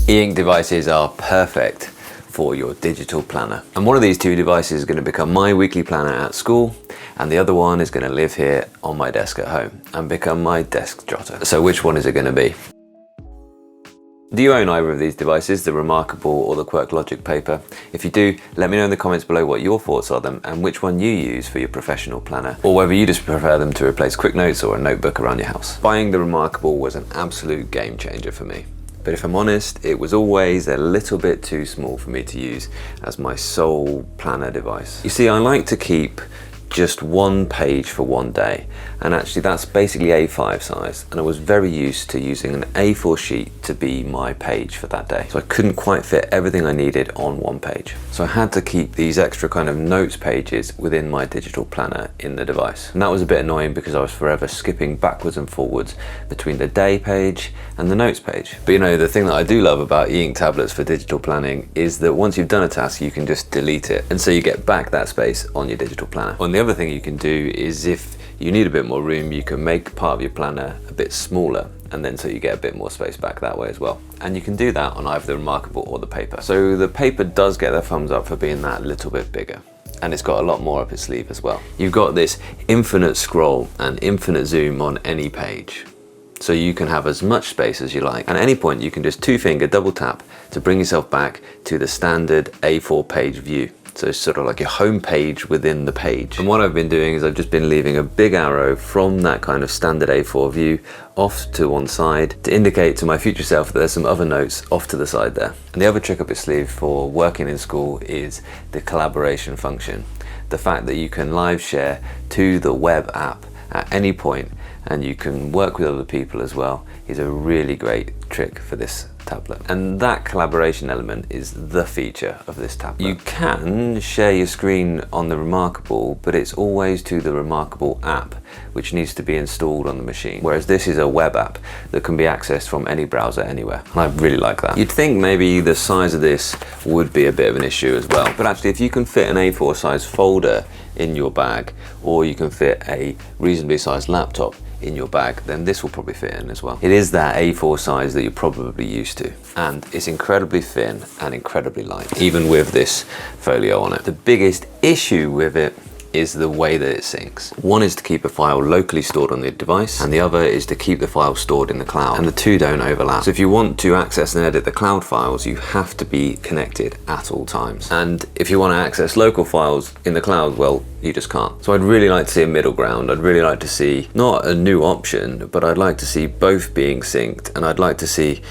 E-ink devices are perfect for your digital planner. And one of these two devices is going to become my weekly planner at school, and the other one is going to live here on my desk at home and become my desk jotter. So which one is it going to be? Do you own either of these devices, the Remarkable or the Quirklogic Papyr? If you do, let me know in the comments below what your thoughts are on them and which one you use for your professional planner, or whether you just prefer them to replace quick notes or a notebook around your house. Buying the Remarkable was an absolute game changer for me. But if I'm honest, it was always a little bit too small for me to use as my sole planner device. You see, I like to keep just one page for one day, and actually that's basically A5 size, and I was very used to using an A4 sheet to be my page for that day, so I couldn't quite fit everything I needed on one page. So I had to keep these extra kind of notes pages within my digital planner in the device, and that was a bit annoying because I was forever skipping backwards and forwards between the day page and the notes page. But you know, the thing that I do love about e-ink tablets for digital planning is that once you've done a task, you can just delete it, and so you get back that space on your digital planner. The other thing you can do is, if you need a bit more room, you can make part of your planner a bit smaller, and then so you get a bit more space back that way as well. And you can do that on either the Remarkable or the Papyr. So the Papyr does get the thumbs up for being that little bit bigger, and it's got a lot more up its sleeve as well. You've got this infinite scroll and infinite zoom on any page, so you can have as much space as you like. And at any point you can just two-finger double tap to bring yourself back to the standard A4 page view. So it's sort of like your home page within the page. And what I've been doing is I've just been leaving a big arrow from that kind of standard A4 view off to one side to indicate to my future self that there's some other notes off to the side there. And the other trick up its sleeve for working in school is the collaboration function. The fact that you can live share to the web app at any point, and you can work with other people as well, is a really great trick for this tablet. And that collaboration element is the feature of this tablet. You can share your screen on the Remarkable, but it's always to the Remarkable app, which needs to be installed on the machine. Whereas this is a web app that can be accessed from any browser anywhere. And I really like that. You'd think maybe the size of this would be a bit of an issue as well. But actually, if you can fit an A4 size folder in your bag, or you can fit a reasonably sized laptop in your bag, then this will probably fit in as well. It is that A4 size that you're probably used to, and it's incredibly thin and incredibly light, even with this folio on it. The biggest issue with it is the way that it syncs. One is to keep a file locally stored on the device, and the other is to keep the file stored in the cloud, and the two don't overlap. So if you want to access and edit the cloud files, you have to be connected at all times. And if you want to access local files in the cloud, well, you just can't. So I'd really like to see a middle ground. I'd really like to see not a new option, but I'd like to see both being synced, and I'd like to see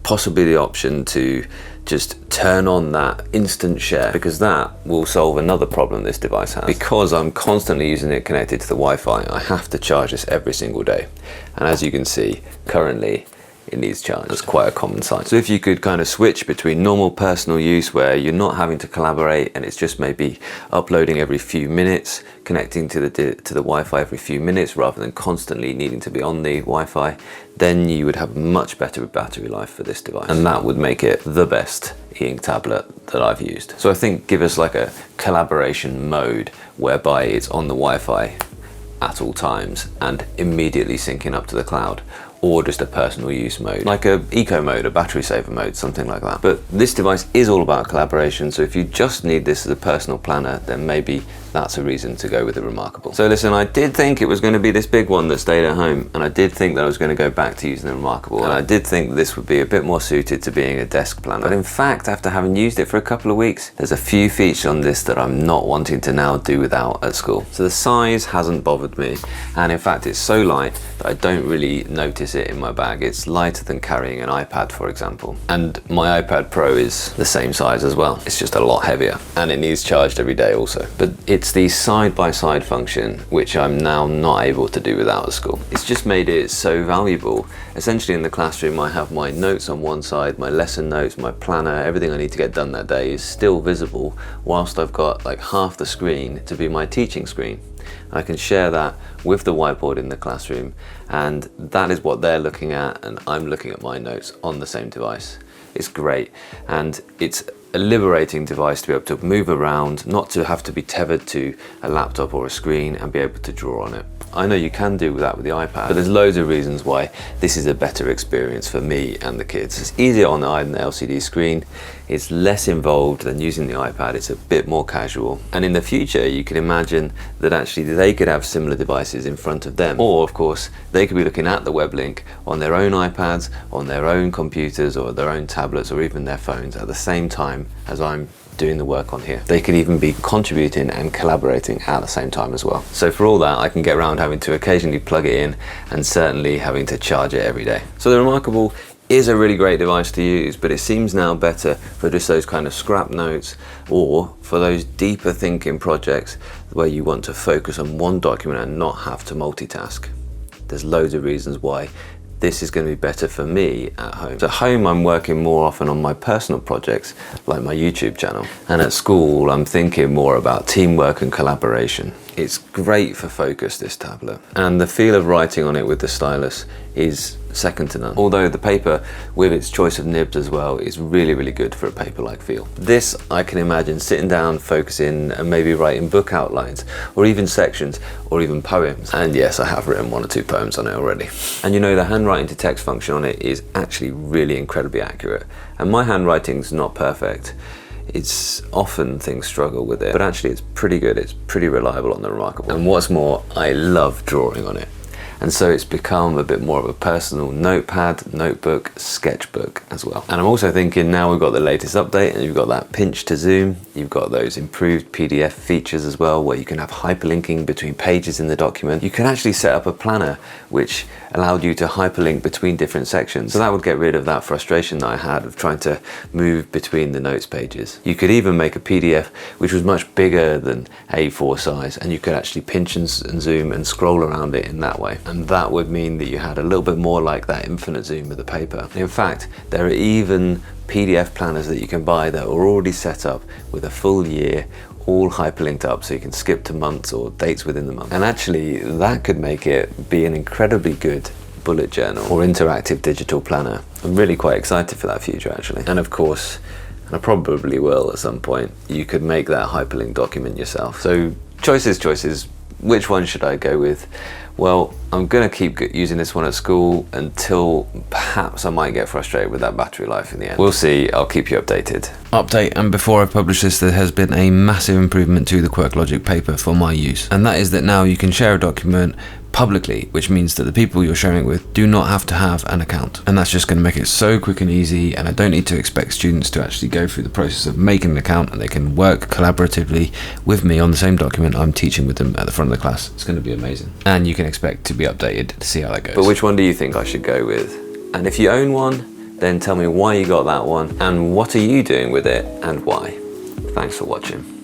possibly the option to just turn on that instant share, because that will solve another problem this device has. Because I'm constantly using it connected to the Wi-Fi, I have to charge this every single day. And as you can see, currently it needs charge. That's quite a common sight. So if you could kind of switch between normal personal use, where you're not having to collaborate and it's just maybe uploading every few minutes, connecting to the Wi-Fi every few minutes rather than constantly needing to be on the Wi-Fi, then you would have much better battery life for this device, and that would make it the best e-ink tablet that I've used. So I think give us like a collaboration mode whereby it's on the Wi-Fi at all times and immediately syncing up to the cloud, or just a personal use mode, like a eco mode, a battery saver mode, something like that. But this device is all about collaboration, so if you just need this as a personal planner, then maybe that's a reason to go with the Remarkable. So listen, I did think it was going to be this big one that stayed at home, and I did think that I was going to go back to using the Remarkable, and I did think this would be a bit more suited to being a desk planner. But in fact, after having used it for a couple of weeks, there's a few features on this that I'm not wanting to now do without at school. So the size hasn't bothered me, and in fact it's so light that I don't really notice it in my bag. It's lighter than carrying an iPad, for example. And my iPad Pro is the same size as well. It's just a lot heavier, and it needs charged every day also. But it's the side-by-side function which I'm now not able to do without at school. It's just made it so valuable. Essentially in the classroom I have my notes on one side, my lesson notes, my planner, everything I need to get done that day is still visible, whilst I've got like half the screen to be my teaching screen. I can share that with the whiteboard in the classroom, and that is what they're looking at, and I'm looking at my notes on the same device. It's great, and it's a liberating device to be able to move around, not to have to be tethered to a laptop or a screen, and be able to draw on it. I know you can do that with the iPad, but there's loads of reasons why this is a better experience for me and the kids. It's easier on the LCD screen, it's less involved than using the iPad, it's a bit more casual. And in the future, you can imagine that actually they could have similar devices in front of them. Or of course, they could be looking at the web link on their own iPads, on their own computers, or their own tablets, or even their phones at the same time as I'm doing the work on here. They could even be contributing and collaborating at the same time as well. So for all that, I can get around having to occasionally plug it in and certainly having to charge it every day. So the Remarkable is a really great device to use, but it seems now better for just those kind of scrap notes or for those deeper thinking projects where you want to focus on one document and not have to multitask. There's loads of reasons why this is going to be better for me at home. So at home, I'm working more often on my personal projects, like my YouTube channel. And at school, I'm thinking more about teamwork and collaboration. It's great for focus, this tablet. And the feel of writing on it with the stylus is second to none. Although the paper, with its choice of nibs as well, is really, really good for a paper-like feel. This, I can imagine sitting down, focusing, and maybe writing book outlines, or even sections, or even poems. And yes, I have written 1 or 2 poems on it already. And you know, the handwriting to text function on it is actually really incredibly accurate. And my handwriting's not perfect. It's often things struggle with it, but actually it's pretty good. It's pretty reliable on the Remarkable. And what's more, I love drawing on it. And so it's become a bit more of a personal notepad, notebook, sketchbook as well. And I'm also thinking now we've got the latest update and you've got that pinch to zoom, you've got those improved PDF features as well, where you can have hyperlinking between pages in the document. You can actually set up a planner which allowed you to hyperlink between different sections. So that would get rid of that frustration that I had of trying to move between the notes pages. You could even make a PDF which was much bigger than A4 size, and you could actually pinch and zoom and scroll around it in that way. And that would mean that you had a little bit more like that infinite zoom with the paper. In fact, there are even PDF planners that you can buy that are already set up with a full year, all hyperlinked up, so you can skip to months or dates within the month. And actually, that could make it be an incredibly good bullet journal or interactive digital planner. I'm really quite excited for that future, actually. And of course, and I probably will at some point, you could make that hyperlinked document yourself. So choices. Which one should I go with? Well, I'm gonna keep using this one at school until perhaps I might get frustrated with that battery life in the end. We'll see, I'll keep you updated. Update, and before I publish this, there has been a massive improvement to the Quirklogic Papyr for my use. And that is that now you can share a document publicly, which means that the people you're sharing it with do not have to have an account. And that's just going to make it so quick and easy, and I don't need to expect students to actually go through the process of making an account, and they can work collaboratively with me on the same document I'm teaching with them at the front of the class. It's going to be amazing. And you can expect to be updated to see how that goes. But which one do you think I should go with? And if you own one, then tell me why you got that one, and what are you doing with it and why. Thanks for watching.